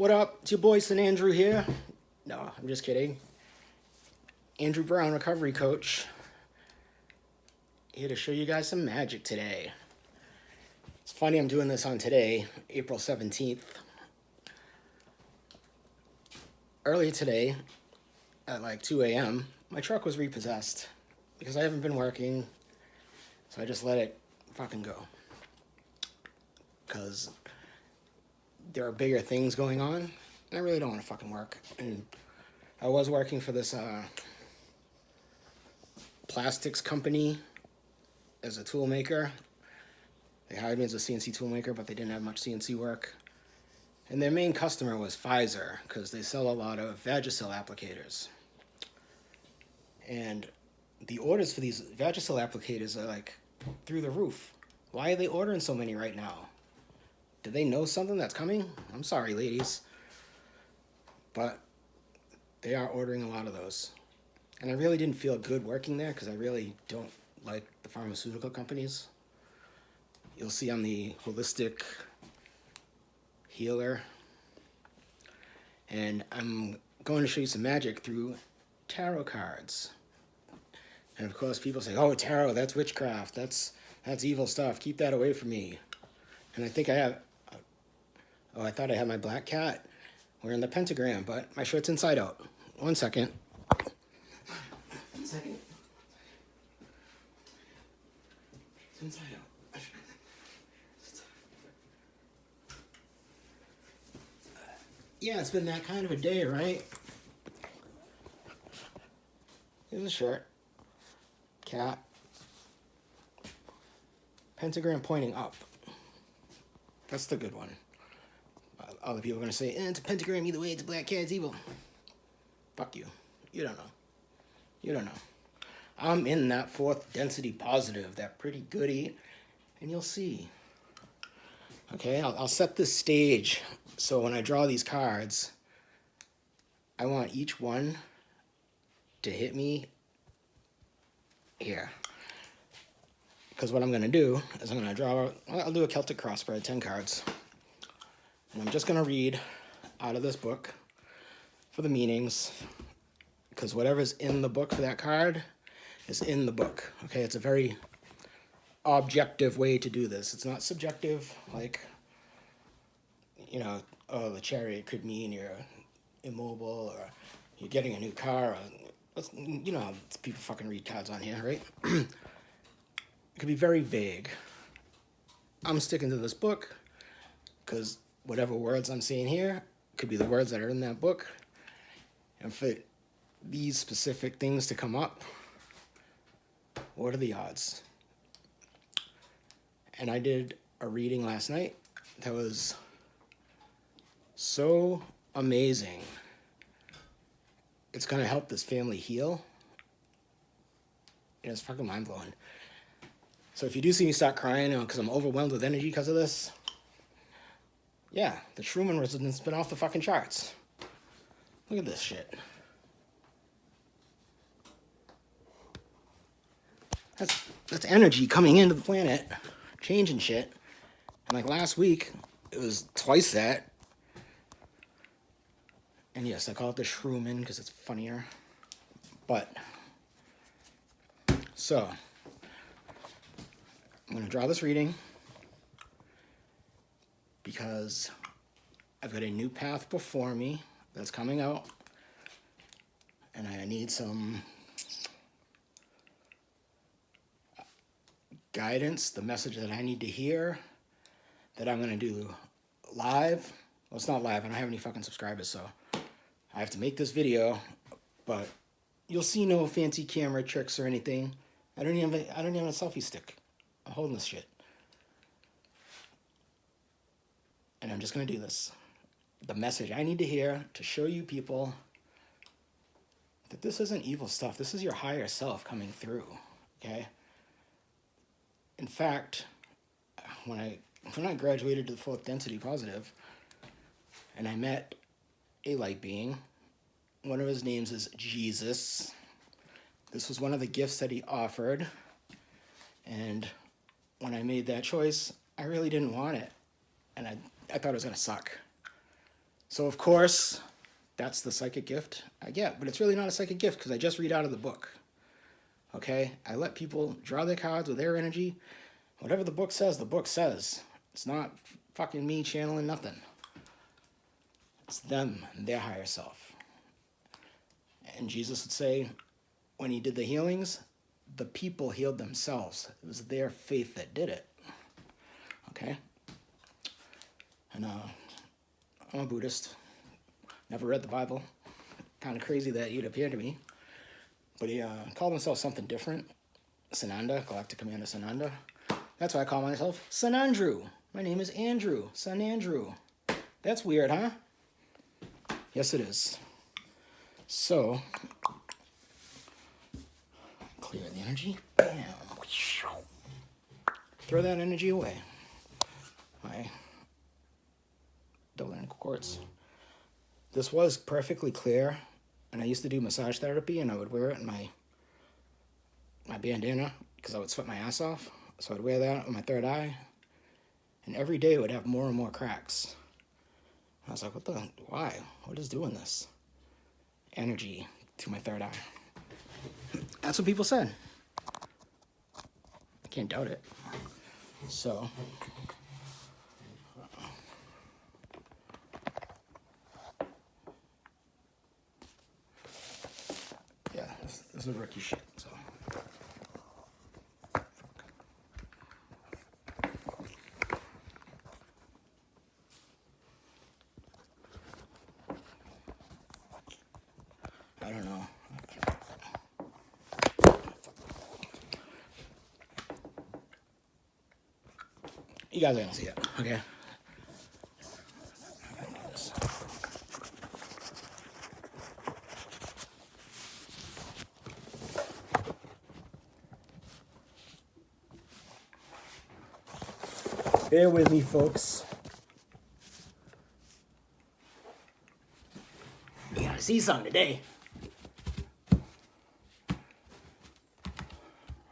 What up? It's your boy St. Andrew here. No, I'm just kidding. Andrew Brown, recovery coach. Here to show you guys some magic today. It's funny I'm doing this on today, April 17th. Earlier today, at like 2 a.m., my truck was repossessed because I haven't been working, so I just let it fucking go. Because there are bigger things going on, and I really don't want to fucking work. And I was working for this plastics company as a tool maker. They hired me as a CNC tool maker, but they didn't have much CNC work. And their main customer was Pfizer, because they sell a lot of Vagisil applicators. And the orders for these Vagisil applicators are like through the roof. Why are they ordering so many right now? Do they know something that's coming? I'm sorry, ladies. But they are ordering a lot of those. And I really didn't feel good working there because I really don't like the pharmaceutical companies. You'll see I'm the holistic healer. And I'm going to show you some magic through tarot cards. And of course people say, oh, tarot, that's witchcraft. That's evil stuff. Keep that away from me. And I think I have... Oh, I thought I had my black cat wearing the pentagram, but my shirt's inside out. 1 second. 1 second. It's inside out. Yeah, it's been that kind of a day, right? Here's a shirt. Cat. Pentagram pointing up. That's the good one. Other people are going to say, it's a pentagram either way, it's a black cat, it's evil. Fuck you. You don't know. You don't know. I'm in that fourth density positive, that pretty goody, and you'll see. Okay, I'll set this stage so when I draw these cards, I want each one to hit me here. Because what I'm going to do is I'm going to draw, I'll do a Celtic cross spread, 10 cards. And I'm just going to read out of this book for the meanings, because whatever's in the book for that card is in the book. Okay, it's a very objective way to do this. It's not subjective, like, you know, oh, the Chariot could mean you're immobile or you're getting a new car. Or, you know how people fucking read cards on here, right? It could be very vague. I'm sticking to this book because whatever words I'm saying here could be the words that are in that book. And for these specific things to come up, what are the odds? And I did a reading last night that was so amazing. It's going to help this family heal. It's fucking mind-blowing. So if you do see me start crying because I'm overwhelmed with energy because of this, yeah, the Truman resonance has been off the fucking charts. Look at this shit. That's energy coming into the planet, changing shit. And like last week, it was twice that. And yes, I call it the Shrooming because it's funnier. But, so, I'm going to draw this reading because I've got a new path before me that's coming out, and I need some guidance, the message that I need to hear, that I'm going to do live. Well, it's not live. I don't have any fucking subscribers, so I have to make this video, but you'll see no fancy camera tricks or anything. I don't even have a selfie stick. I'm holding this shit. And I'm just going to do this. The message I need to hear to show you people that this isn't evil stuff. This is your higher self coming through, okay? In fact, when I graduated to the fourth density positive, and I met a light being, one of his names is Jesus. This was one of the gifts that he offered, and when I made that choice, I really didn't want it, and I thought it was going to suck. So, of course, that's the psychic gift I get. But it's really not a psychic gift because I just read out of the book. Okay? I let people draw their cards with their energy. Whatever the book says, the book says. It's not fucking me channeling nothing. It's them and their higher self. And Jesus would say, when he did the healings, the people healed themselves. It was their faith that did it. Okay? And I'm a Buddhist. Never read the Bible. Kind of crazy that you'd appear to me. But he called himself something different. Sananda, Galactic Commander Sananda. That's why I call myself Sanandrew. My name is Andrew. Sanandrew. That's weird, huh? Yes, it is. So, clear the energy. Bam. Throw that energy away. My double nickel quartz. This was perfectly clear, and I used to do massage therapy, and I would wear it in my bandana because I would sweat my ass off. So I'd wear that on my third eye, and every day it would have more and more cracks. I was like, why? What is doing this? Energy to my third eye. That's what people said. I can't doubt it. So, yeah, this is rookie shit, so. I don't know. You guys are gonna see it, okay? I gotta do this. Bear with me, folks. You gotta see something today.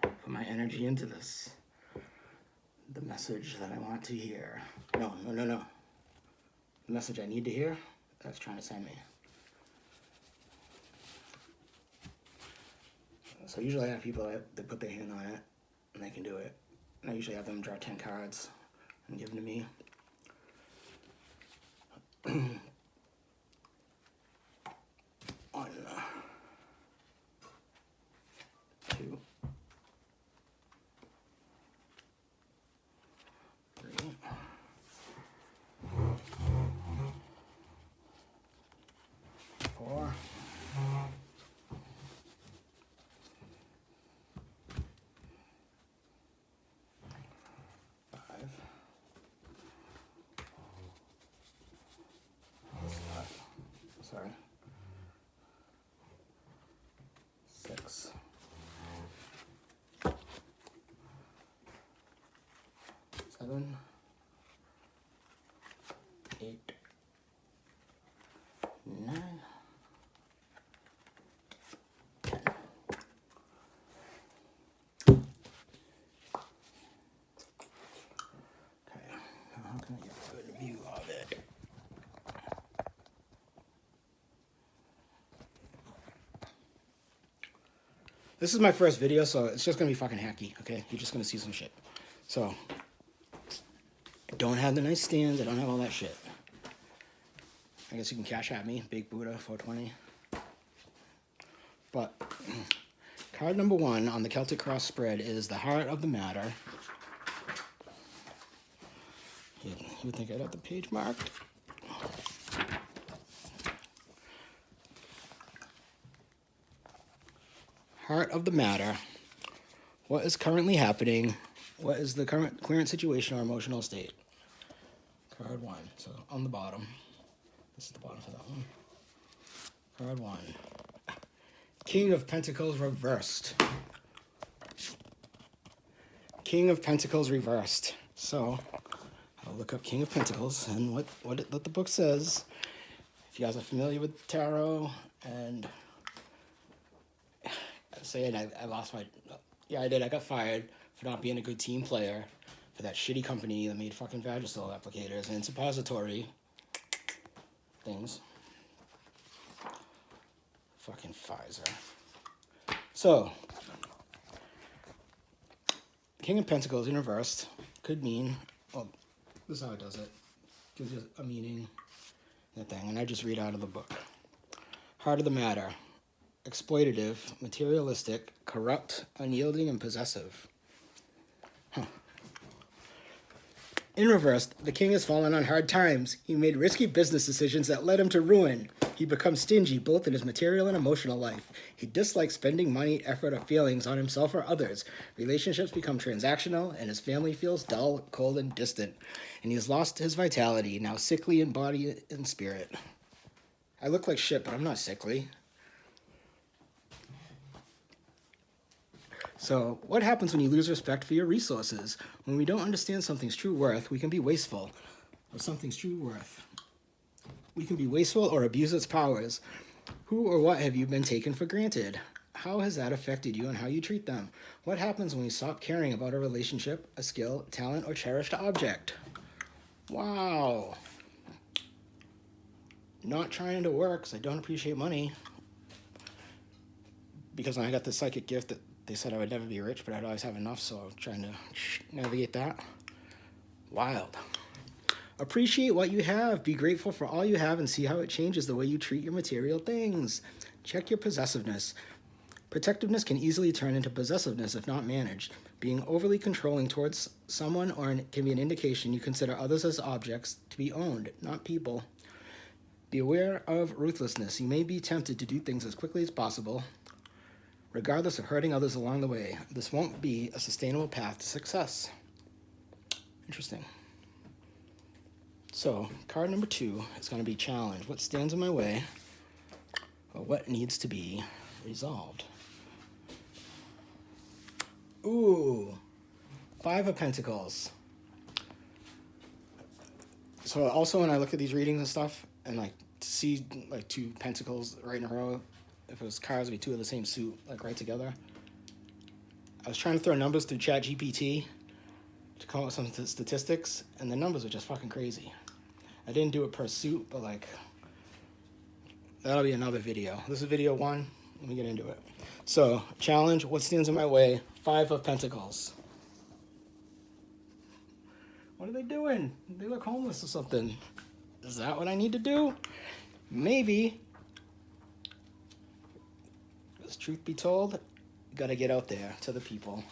Put my energy into this. The message that I want to hear. No. The message I need to hear, that's trying to send me. So usually I have people that put their hand on it, and they can do it. And I usually have them draw 10 cards and give them to me. 1, 2, 3, 4, 5. Sorry. 6. 7. 8. 9. 10. Okay, how can I get a good view of it? This is my first video, so it's just gonna be fucking hacky, okay? You're just gonna see some shit. So, I don't have the nice stands, I don't have all that shit. I guess you can cash at me, BakedBuddha 420. But, card number 1 on the Celtic Cross spread is the Heart of the Matter. You would think I'd have the page marked. Heart of the Matter. What is currently happening? What is the current situation or emotional state? Card 1. So on the bottom. This is the bottom for that one. Card 1. King of Pentacles reversed. King of Pentacles reversed. So I'll look up King of Pentacles and what the book says. If you guys are familiar with tarot and saying I lost my... Yeah, I did. I got fired for not being a good team player for that shitty company that made fucking Vagisil applicators and suppository things. Fucking Pfizer. So, King of Pentacles in reverse could mean, well, this is how it does it. Gives you a meaning, a thing, and I just read out of the book. Heart of the matter. Exploitative, materialistic, corrupt, unyielding, and possessive. In reverse, the king has fallen on hard times. He made risky business decisions that led him to ruin. He becomes stingy both in his material and emotional life. He dislikes spending money, effort, or feelings on himself or others. Relationships become transactional, and his family feels dull, cold, and distant. And he has lost his vitality, now sickly in body and spirit. I look like shit, but I'm not sickly. So, what happens when you lose respect for your resources? When we don't understand something's true worth, we can be wasteful. Or something's true worth. We can be wasteful or abuse its powers. Who or what have you been taken for granted? How has that affected you and how you treat them? What happens when we stop caring about a relationship, a skill, talent, or cherished object? Wow. Not trying to work because I don't appreciate money. Because when I got this psychic gift that they said I would never be rich, but I'd always have enough, so I'm trying to navigate that. Wild. Appreciate what you have. Be grateful for all you have and see how it changes the way you treat your material things. Check your possessiveness. Protectiveness can easily turn into possessiveness if not managed. Being overly controlling towards someone can be an indication you consider others as objects to be owned, not people. Be aware of ruthlessness. You may be tempted to do things as quickly as possible, regardless of hurting others along the way. This won't be a sustainable path to success. Interesting. So, card number 2 is going to be challenge. What stands in my way, or what needs to be resolved? Ooh, 5 of Pentacles. So also when I look at these readings and stuff, and like to see like 2 pentacles right in a row, if it was cards, it would be 2 of the same suit, like right together. I was trying to throw numbers through ChatGPT to come up with some statistics, and the numbers are just fucking crazy. I didn't do it per suit, but like, that'll be another video. This is video 1. Let me get into it. So, challenge, what stands in my way? 5 of Pentacles. What are they doing? They look homeless or something. Is that what I need to do? Maybe. Because truth be told, you gotta get out there to the people.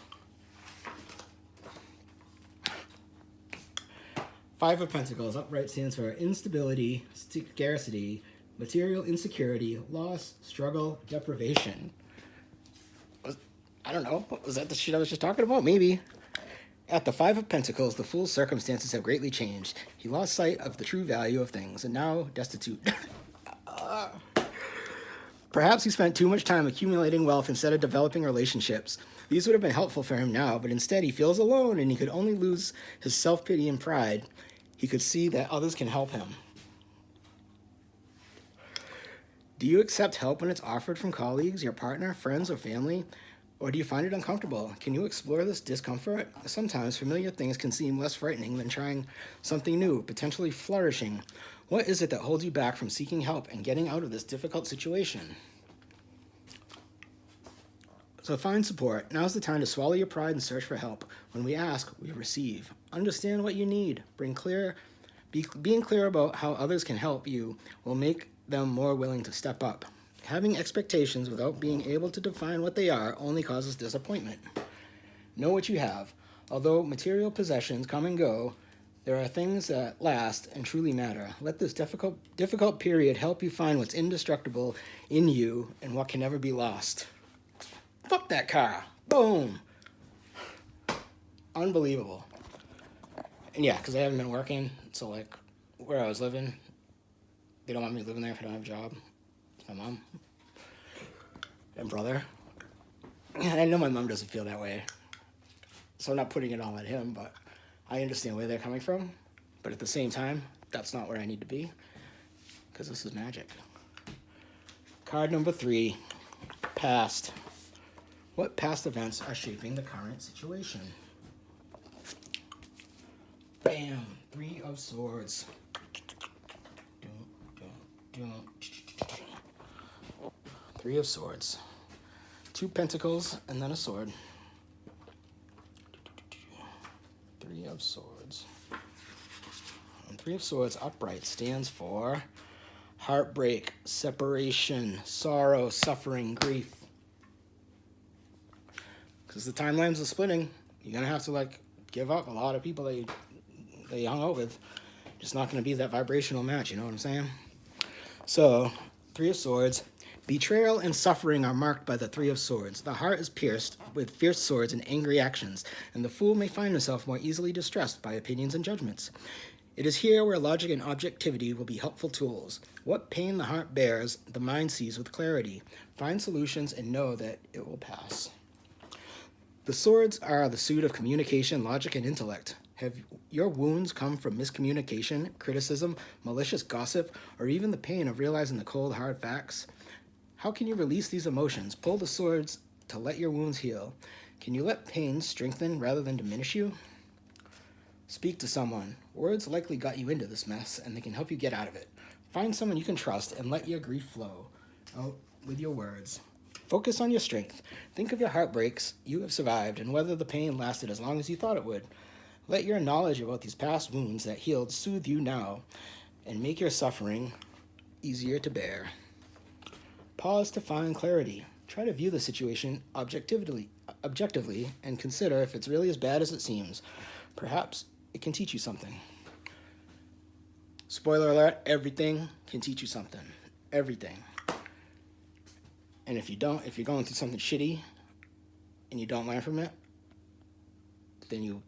5 of Pentacles, upright, stands for instability, scarcity, material insecurity, loss, struggle, deprivation. I don't know. Was that the shit I was just talking about? Maybe. At the 5 of Pentacles, the fool's circumstances have greatly changed. He lost sight of the true value of things and now destitute. Perhaps he spent too much time accumulating wealth instead of developing relationships. These would have been helpful for him now, but instead he feels alone and he could only lose his self-pity and pride. He could see that others can help him. Do you accept help when it's offered from colleagues, your partner, friends, or family? Or do you find it uncomfortable? Can you explore this discomfort? Sometimes familiar things can seem less frightening than trying something new, potentially flourishing. What is it that holds you back from seeking help and getting out of this difficult situation? So find support. Now's the time to swallow your pride and search for help. When we ask, we receive. Understand what you need. Being clear about how others can help you will make them more willing to step up. Having expectations without being able to define what they are only causes disappointment. Know what you have. Although material possessions come and go, there are things that last and truly matter. Let this difficult period help you find what's indestructible in you and what can never be lost. Fuck that car. Boom. Unbelievable. And yeah, because I haven't been working, so like where I was living, they don't want me living there if I don't have a job. It's my mom and brother. And I know my mom doesn't feel that way, so I'm not putting it all on him, but I understand where they're coming from. But at the same time, that's not where I need to be, because this is magic. Card number 3, past. What past events are shaping the current situation? Bam! 3 of Swords. Three of Swords. Two Pentacles and then a sword. Three of Swords. And Three of Swords upright stands for heartbreak, separation, sorrow, suffering, grief. Because the timelines are splitting. You're going to have to, like, give up a lot of people that you hung out with. Just not going to be that vibrational match, you know what I'm saying? So, Three of Swords. Betrayal and suffering are marked by the Three of Swords. The heart is pierced with fierce swords and angry actions, and the fool may find himself more easily distressed by opinions and judgments. It is here where logic and objectivity will be helpful tools. What pain the heart bears, the mind sees with clarity. Find solutions and know that it will pass. The swords are the suit of communication, logic, and intellect. Have your wounds come from miscommunication, criticism, malicious gossip, or even the pain of realizing the cold, hard facts? How can you release these emotions? Pull the swords to let your wounds heal. Can you let pain strengthen rather than diminish you? Speak to someone. Words likely got you into this mess, and they can help you get out of it. Find someone you can trust and let your grief flow out with your words. Focus on your strength. Think of your heartbreaks you have survived and whether the pain lasted as long as you thought it would. Let your knowledge about these past wounds that healed soothe you now and make your suffering easier to bear. Pause to find clarity. Try to view the situation objectively and consider if it's really as bad as it seems. Perhaps it can teach you something. Spoiler alert, everything can teach you something. Everything. And if you're going through something shitty and you don't learn from it, then you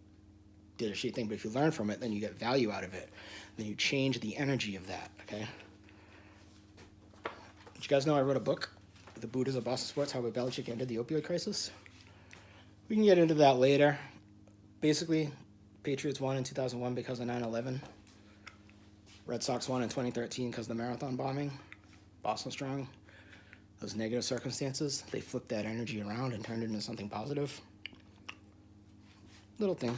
did a shitty thing. But if you learn from it, then you get value out of it. Then you change the energy of that, okay? Did you guys know I wrote a book, The Buddha's a Boss of Sports, How Belichick Ended the Opioid Crisis? We can get into that later. Basically, Patriots won in 2001 because of 9/11. Red Sox won in 2013 because of the marathon bombing. Boston Strong. Those negative circumstances, they flipped that energy around and turned it into something positive. Little thing.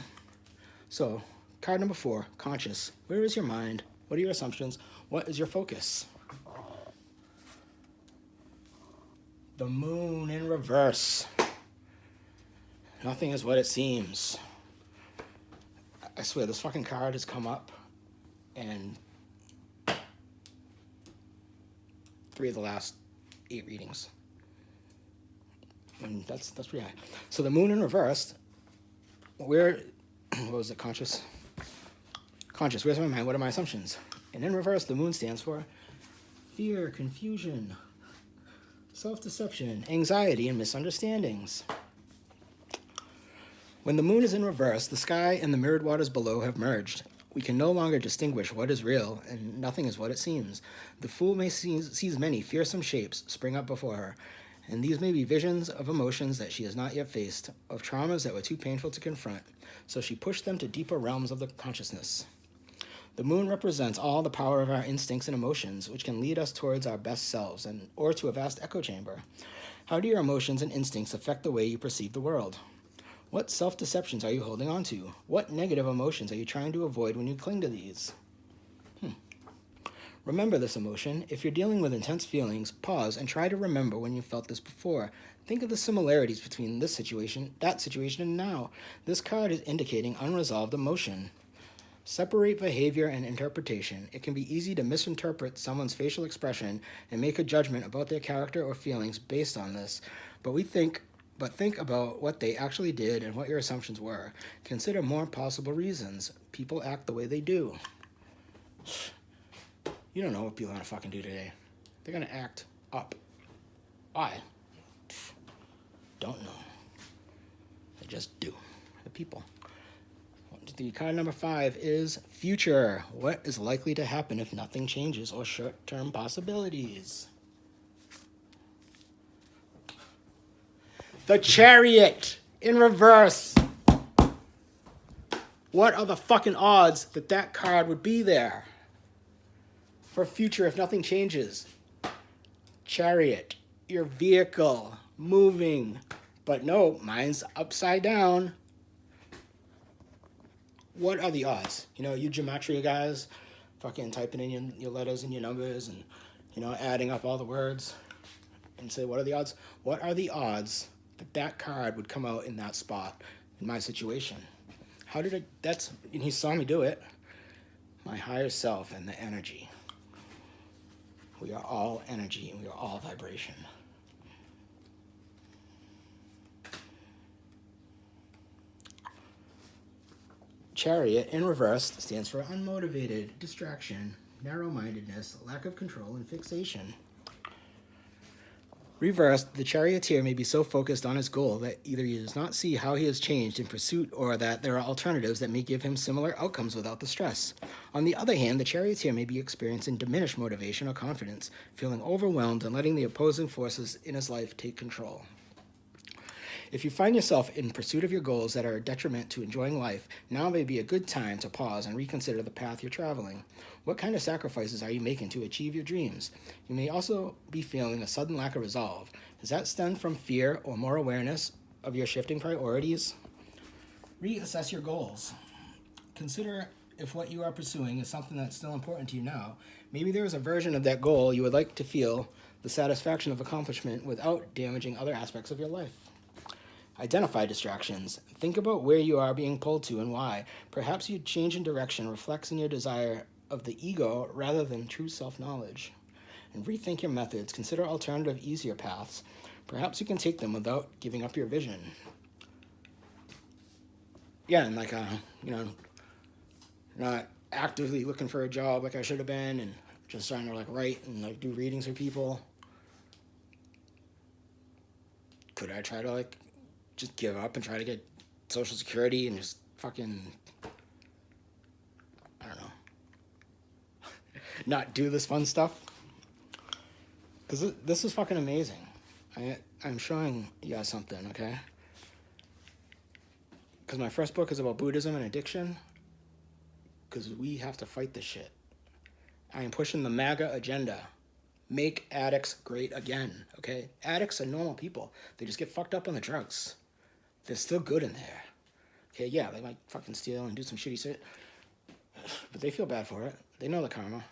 So, card number 4, conscious. Where is your mind? What are your assumptions? What is your focus? The moon in reverse. Nothing is what it seems. I swear, this fucking card has come up in 3 of the last 8 readings. And that's pretty high. So the moon in reverse, what was it, conscious? Conscious, where's my mind? What are my assumptions? And in reverse, the moon stands for fear, confusion, self-deception, anxiety, and misunderstandings. When the moon is in reverse, the sky and the mirrored waters below have merged. We can no longer distinguish what is real, and nothing is what it seems. The fool may sees many fearsome shapes spring up before her, and these may be visions of emotions that she has not yet faced, of traumas that were too painful to confront, so she pushed them to deeper realms of the consciousness. The moon represents all the power of our instincts and emotions, which can lead us towards our best selves, or to a vast echo chamber. How do your emotions and instincts affect the way you perceive the world? What self-deceptions are you holding on to? What negative emotions are you trying to avoid when you cling to these? Remember this emotion. If you're dealing with intense feelings, pause and try to remember when you felt this before. Think of the similarities between this situation, that situation, and now. This card is indicating unresolved emotion. Separate behavior and interpretation. It can be easy to misinterpret someone's facial expression and make a judgment about their character or feelings based on this. But think about what they actually did and what your assumptions were. Consider more possible reasons. People act the way they do. You don't know what people are going to fucking do today. They're going to act up. I don't know. They just do. The people. The card number 5 is future. What is likely to happen if nothing changes, or short-term possibilities? The Chariot in reverse. What are the fucking odds that that card would be there for future if nothing changes? Chariot, your vehicle, moving. But no, mine's upside down. What are the odds? You know, you gematria guys fucking typing in your letters and your numbers and adding up all the words and say, what are the odds? What are the odds that that card would come out in that spot in my situation? How did and he saw me do it. My higher self and the energy. We are all energy and we are all vibration. Chariot in reverse stands for unmotivated, distraction, narrow-mindedness, lack of control, and fixation. Reversed, the charioteer may be so focused on his goal that either he does not see how he has changed in pursuit or that there are alternatives that may give him similar outcomes without the stress. On the other hand, the charioteer may be experiencing diminished motivation or confidence, feeling overwhelmed and letting the opposing forces in his life take control. If you find yourself in pursuit of your goals that are a detriment to enjoying life, now may be a good time to pause and reconsider the path you're traveling. What kind of sacrifices are you making to achieve your dreams? You may also be feeling a sudden lack of resolve. Does that stem from fear or more awareness of your shifting priorities? Reassess your goals. Consider if what you are pursuing is something that's still important to you now. Maybe there is a version of that goal you would like to feel the satisfaction of accomplishment without damaging other aspects of your life. Identify distractions. Think about where you are being pulled to and why. Perhaps your change in direction reflects in your desire of the ego rather than true self-knowledge. And rethink your methods. Consider alternative, easier paths. Perhaps you can take them without giving up your vision. Yeah, and not actively looking for a job like I should have been, and just trying to write and do readings for people. Could I try to just give up and try to get Social Security and just fucking, I don't know, not do this fun stuff? Because this is fucking amazing. I'm showing you guys something, okay? Because my first book is about Buddhism and addiction. Because we have to fight this shit. I am pushing the MAGA agenda. Make addicts great again, okay? Addicts are normal people. They just get fucked up on the drugs. They're still good in there. Okay, yeah, they might fucking steal and do some shitty shit. But they feel bad for it. They know the karma.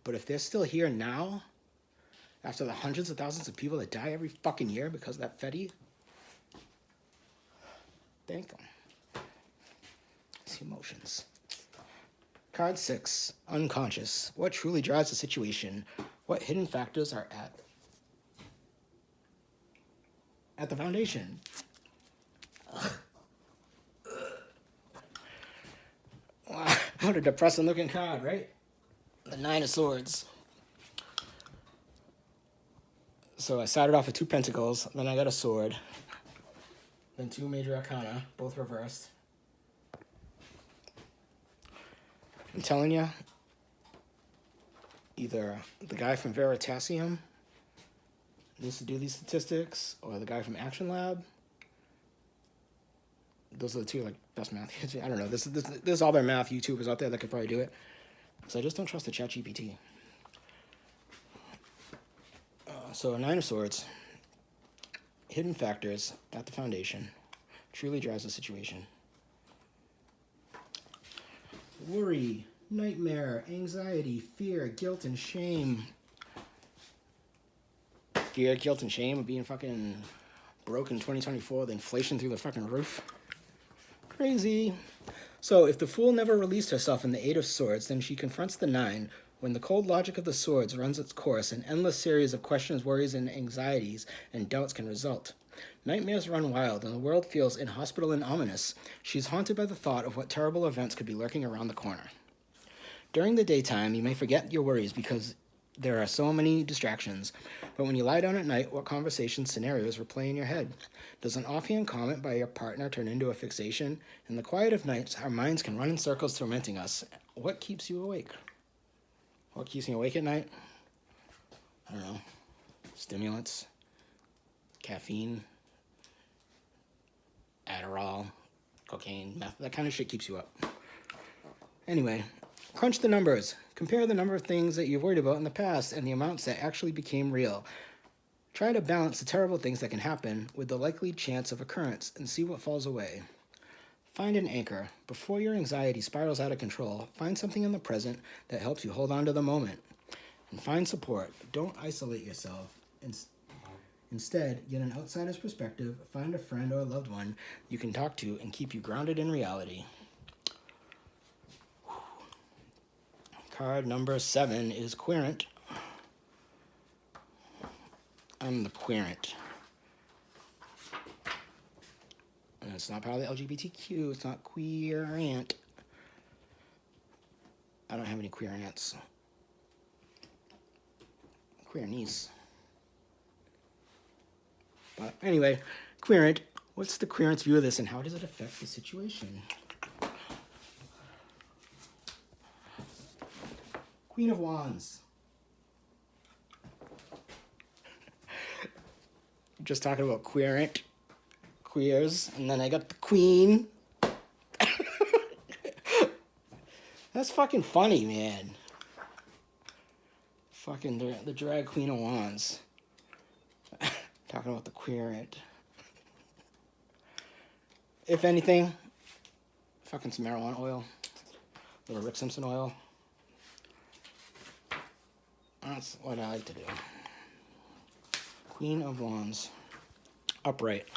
But if they're still here now, after the hundreds of thousands of people that die every fucking year because of that Fetty, thank them. It's emotions. Card 6, unconscious. What truly drives the situation? What hidden factors are at the foundation? What a depressing looking card, right? The 9 of Swords. So I started off with 2 Pentacles, then I got a Sword, then 2 Major Arcana, both reversed. I'm telling you, either the guy from Veritasium needs to do these statistics, or the guy from Action Lab. Those are the 2 best math. I don't know. There's all their math YouTubers out there that could probably do it. So I just don't trust the ChatGPT. So a 9 of Swords, hidden factors at the foundation, truly drives the situation. Worry, nightmare, anxiety, fear, guilt, and shame. Fear, guilt, and shame of being fucking broke in 2024, the inflation through the fucking roof. Crazy. So if the Fool never released herself in the 8 of Swords, then she confronts the 9 when the cold logic of the Swords runs its course. An endless series of questions, worries, and anxieties and doubts can result. Nightmares run wild, and the world feels inhospitable and ominous. She's haunted by the thought of what terrible events could be lurking around the corner. During the daytime, you may forget your worries because there are so many distractions, but when you lie down at night, what conversations, scenarios replay in your head? Does an offhand comment by your partner turn into a fixation? In the quiet of nights, our minds can run in circles tormenting us. What keeps you awake? What keeps me awake at night? I don't know. Stimulants, caffeine, Adderall, cocaine, meth, that kind of shit keeps you up. Anyway, crunch the numbers. Compare the number of things that you've worried about in the past and the amounts that actually became real. Try to balance the terrible things that can happen with the likely chance of occurrence and see what falls away. Find an anchor. Before your anxiety spirals out of control, find something in the present that helps you hold on to the moment. and find support. Don't isolate yourself. Instead, get an outsider's perspective, find a friend or a loved one you can talk to and keep you grounded in reality. Card number 7 is querent. I'm the querent. And it's not part of the LGBTQ. It's not queerant. I don't have any queer aunts. Queer niece. But anyway, querent. What's the querent's view of this and how does it affect the situation? Queen of Wands. Just talking about querent, queers, and then I got the queen. That's fucking funny, man. Fucking the drag queen of wands. Talking about the querent. If anything, fucking some marijuana oil. A little Rick Simpson oil. That's what I like to do. Queen of Wands. Upright.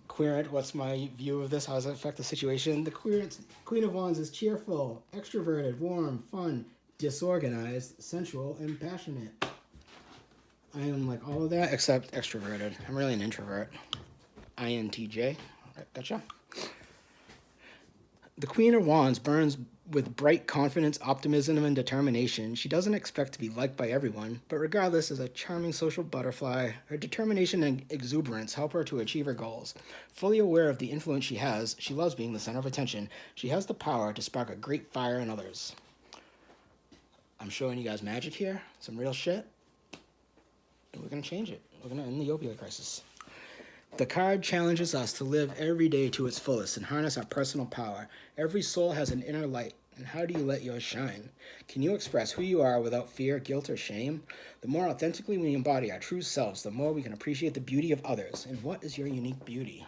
Querent, what's my view of this? How does it affect the situation? The Queen of Wands is cheerful, extroverted, warm, fun, disorganized, sensual, and passionate. I am like all of that except extroverted. I'm really an introvert. INTJ. Right, gotcha. The Queen of Wands burns with bright confidence, optimism, and determination. She doesn't expect to be liked by everyone, but regardless, is a charming social butterfly. Her determination and exuberance help her to achieve her goals. Fully aware of the influence she has, she loves being the center of attention. She has the power to spark a great fire in others. I'm showing you guys magic here, some real shit. And we're going to change it. We're going to end the opioid crisis. The card challenges us to live every day to its fullest and harness our personal power. Every soul has an inner light, and how do you let yours shine? Can you express who you are without fear, guilt, or shame? The more authentically we embody our true selves, the more we can appreciate the beauty of others. And what is your unique beauty?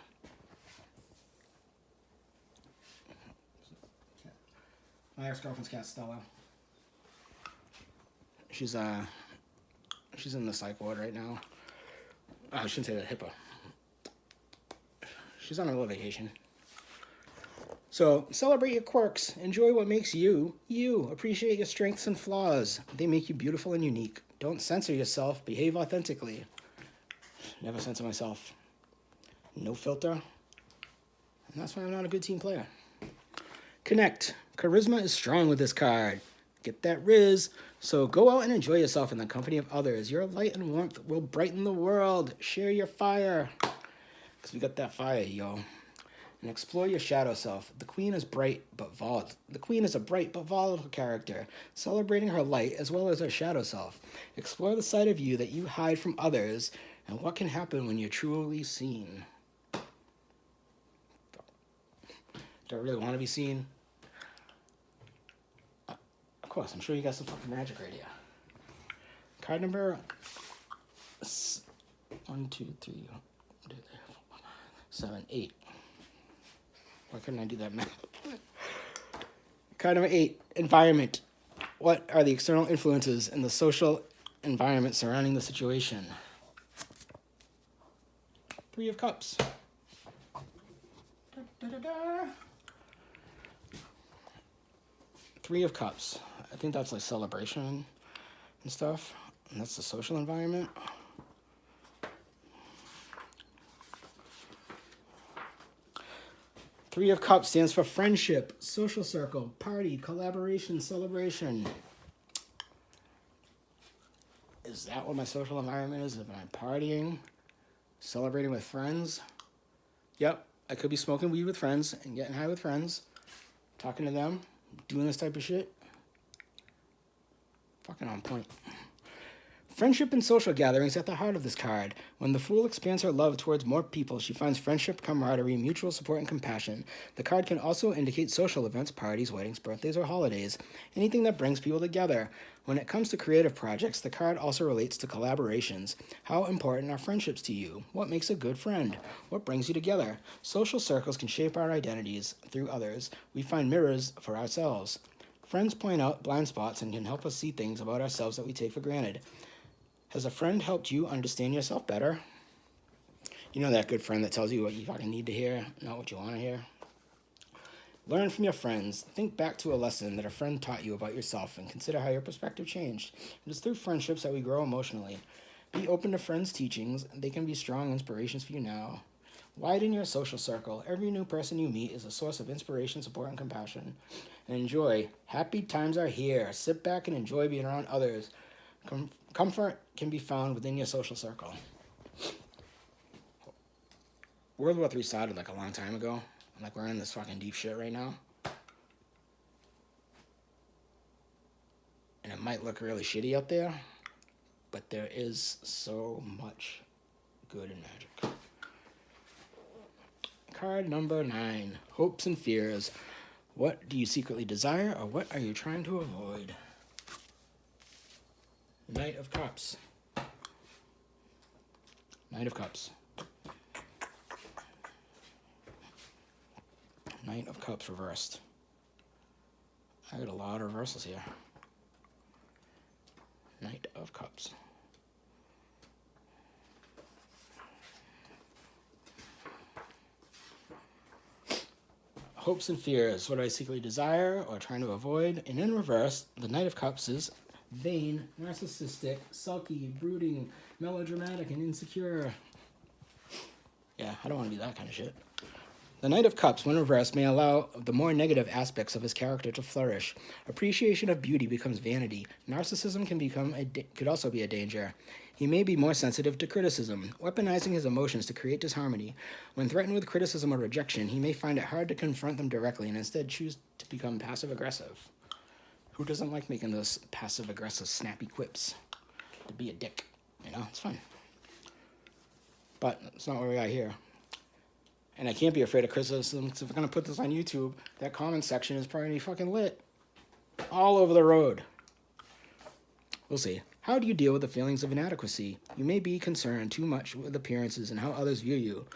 My ex-girlfriend's cat, Stella. She's in the psych ward right now. I shouldn't say that, HIPAA. She's on a little vacation. So, celebrate your quirks. Enjoy what makes you, you. Appreciate your strengths and flaws. They make you beautiful and unique. Don't censor yourself. Behave authentically. Never censor myself. No filter. And that's why I'm not a good team player. Connect. Charisma is strong with this card. Get that riz. So go out and enjoy yourself in the company of others. Your light and warmth will brighten the world. Share your fire. Because we got that fire, yo. And explore your shadow self. The queen is bright but volatile. The queen is a bright but volatile character, celebrating her light as well as her shadow self. Explore the side of you that you hide from others and what can happen when you're truly seen. Do I really want to be seen? Of course, I'm sure you got some fucking magic right here. Card number 1, 2, 3, 7, 8. Why couldn't I do that math? Card number 8, environment. What are the external influences in the social environment surrounding the situation? 3 of Cups. Da, da, da, da. 3 of Cups. I think that's like celebration and stuff. And that's the social environment. Three of Cups stands for friendship, social circle, party, collaboration, celebration. Is that what my social environment is? If I'm partying, celebrating with friends? Yep, I could be smoking weed with friends and getting high with friends, talking to them, doing this type of shit. Fucking on point. Friendship and social gatherings at the heart of this card. When the Fool expands her love towards more people, she finds friendship, camaraderie, mutual support, and compassion. The card can also indicate social events, parties, weddings, birthdays, or holidays. Anything that brings people together. When it comes to creative projects, the card also relates to collaborations. How important are friendships to you? What makes a good friend? What brings you together? Social circles can shape our identities through others. We find mirrors for ourselves. Friends point out blind spots and can help us see things about ourselves that we take for granted. Has a friend helped you understand yourself better? You know that good friend that tells you what you fucking need to hear, not what you want to hear? Learn from your friends. Think back to a lesson that a friend taught you about yourself and consider how your perspective changed. It is through friendships that we grow emotionally. Be open to friends' teachings. They can be strong inspirations for you now. Widen your social circle. Every new person you meet is a source of inspiration, support, and compassion. And enjoy. Happy times are here. Sit back and enjoy being around others. Comfort can be found within your social circle. World War III started like a long time ago. I'm like learning this fucking deep shit right now. And it might look really shitty out there, but there is so much good in magic. Card number 9, hopes and fears. What do you secretly desire, or what are you trying to avoid? Knight of Cups. Knight of Cups. Knight of Cups reversed. I got a lot of reversals here. Knight of Cups. Hopes and fears. What do I secretly desire or trying to avoid? And in reverse, the Knight of Cups is vain, narcissistic, sulky, brooding, melodramatic, and insecure. Yeah, I don't want to be that kind of shit. The Knight of Cups, when reversed, may allow the more negative aspects of his character to flourish. Appreciation of beauty becomes vanity. Narcissism could also be a danger. He may be more sensitive to criticism, weaponizing his emotions to create disharmony. When threatened with criticism or rejection, he may find it hard to confront them directly and instead choose to become passive-aggressive. Who doesn't like making those passive-aggressive, snappy quips? To be a dick, it's fun. But it's not what we got here. And I can't be afraid of criticism, because if I'm going to put this on YouTube, that comment section is probably fucking lit. All over the road. We'll see. How do you deal with the feelings of inadequacy? You may be concerned too much with appearances and how others view you.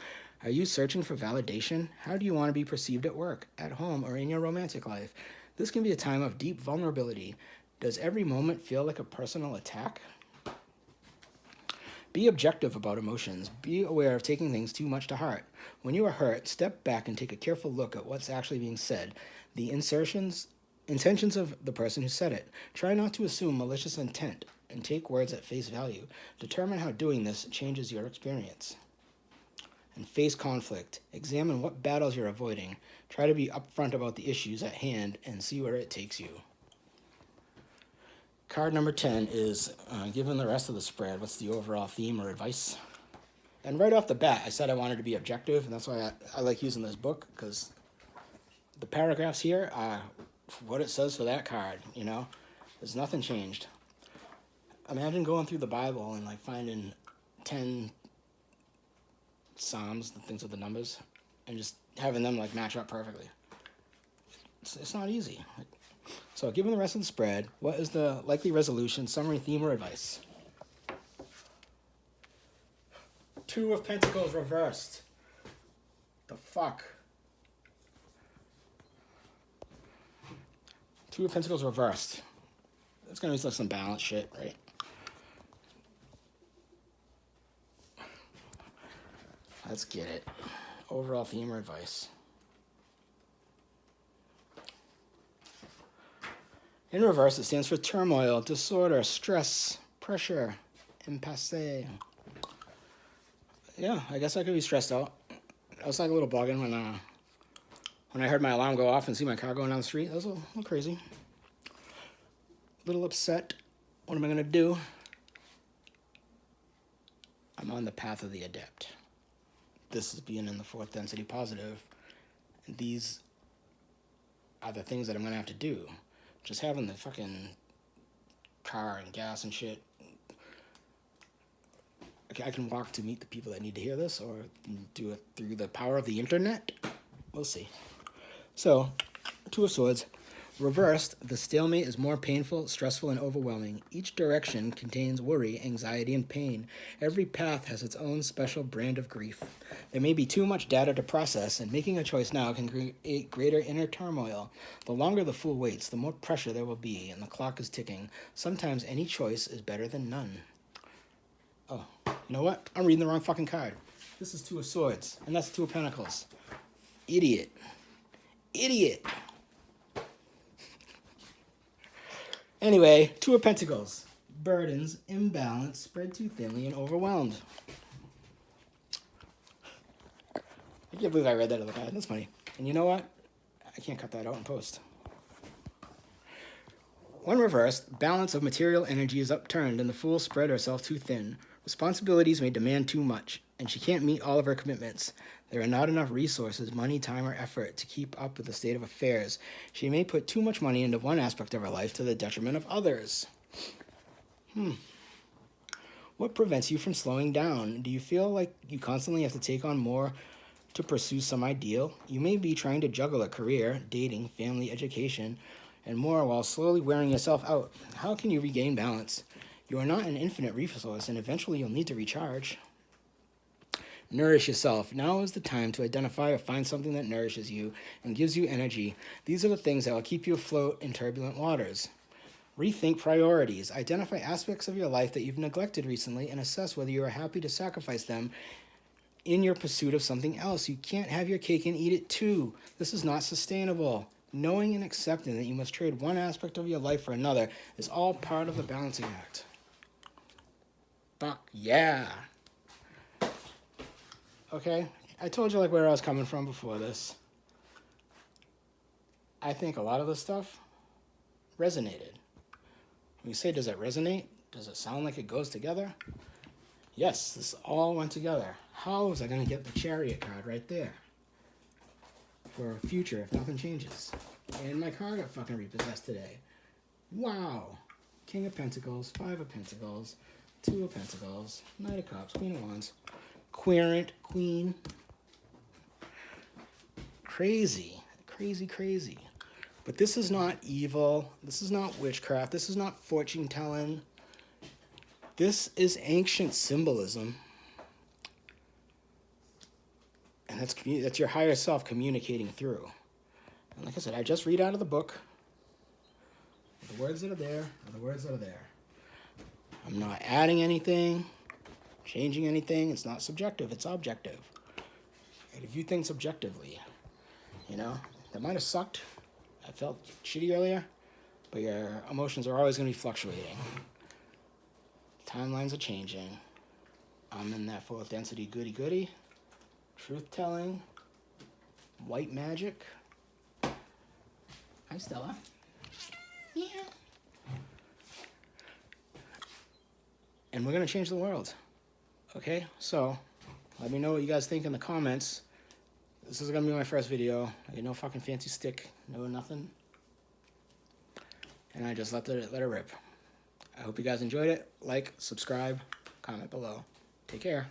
Are you searching for validation? How do you want to be perceived at work, at home, or in your romantic life? This can be a time of deep vulnerability. Does every moment feel like a personal attack? Be objective about emotions. Be aware of taking things too much to heart. When you are hurt, step back and take a careful look at what's actually being said, the intentions of the person who said it. Try not to assume malicious intent and take words at face value. Determine how doing this changes your experience. And face conflict. Examine what battles you're avoiding. Try to be upfront about the issues at hand and see where it takes you. Card number 10 is, given the rest of the spread, what's the overall theme or advice? And right off the bat, I said I wanted to be objective, and that's why I like using this book, because the paragraphs here are what it says for that card, There's nothing changed. Imagine going through the Bible and, finding 10 Psalms, the things with the numbers, and just having them, match up perfectly. It's not easy. So, given the rest of the spread, what is the likely resolution, summary, theme, or advice? 2 of Pentacles reversed. The fuck? 2 of Pentacles reversed. It's going to be some balance shit, right? Let's get it. Overall theme or advice. In reverse, it stands for turmoil, disorder, stress, pressure, impasse. Yeah, I guess I could be stressed out. I was a little bugging when I heard my alarm go off and see my car going down the street. That was a little crazy. A little upset. What am I going to do? I'm on the path of the adept. This is being in the 4th density positive. And these are the things that I'm going to have to do. Just having the fucking car and gas and shit. Okay, I can walk to meet the people that need to hear this, or do it through the power of the internet. We'll see. So, 2 of Swords. Reversed, the stalemate is more painful, stressful, and overwhelming. Each direction contains worry, anxiety, and pain. Every path has its own special brand of grief. There may be too much data to process, and making a choice now can create greater inner turmoil. The longer the fool waits, the more pressure there will be, and the clock is ticking. Sometimes any choice is better than none. Oh, you know what? I'm reading the wrong fucking card. This is Two of Swords, and that's Two of Pentacles. Idiot. Idiot. Anyway, Two of Pentacles. Burdens, imbalance, spread too thinly, and overwhelmed. I can't believe I read that other card. That's funny. And you know what? I can't cut that out in post. When reversed, balance of material energy is upturned and the fool spread herself too thin. Responsibilities may demand too much, and she can't meet all of her commitments. There are not enough resources, money, time, or effort to keep up with the state of affairs. She may put too much money into one aspect of her life to the detriment of others. What prevents you from slowing down? Do you feel like you constantly have to take on more to pursue some ideal? You may be trying to juggle a career, dating, family, education, and more while slowly wearing yourself out. How can you regain balance? You are not an infinite resource, and eventually you'll need to recharge. Nourish yourself. Now is the time to identify or find something that nourishes you and gives you energy. These are the things that will keep you afloat in turbulent waters. Rethink priorities. Identify aspects of your life that you've neglected recently and assess whether you are happy to sacrifice them in your pursuit of something else. You can't have your cake and eat it too. This is not sustainable. Knowing and accepting that you must trade one aspect of your life for another is all part of the balancing act. Fuck yeah. Okay, I told you like where I was coming from before this. I think a lot of this stuff resonated. When you say, does it resonate? Does it sound like it goes together? Yes, this all went together. How was I going to get the Chariot card right there? For a future if nothing changes. And my car got fucking repossessed today. Wow. King of Pentacles, Five of Pentacles, Two of Pentacles, Knight of Cups, Queen of Wands, Querent, Queen. Crazy. Crazy, crazy. But this is not evil. This is not witchcraft. This is not fortune telling. This is ancient symbolism. And that's your higher self communicating through. And like I said, I just read out of the book. The words that are there are the words that are there. I'm not adding anything, changing anything. It's not subjective, it's objective. And if you think subjectively, you know, that might have sucked. I felt shitty earlier, but your emotions are always going to be fluctuating. Timelines are changing. I'm in that fourth density goody-goody. Truth-telling. White magic. Hi, Stella. Yeah. And we're going to change the world. Okay? So, let me know what you guys think in the comments. This is going to be my first video. I get no fucking fancy stick. No nothing. And I just let it rip. I hope you guys enjoyed it. Like, subscribe, comment below. Take care.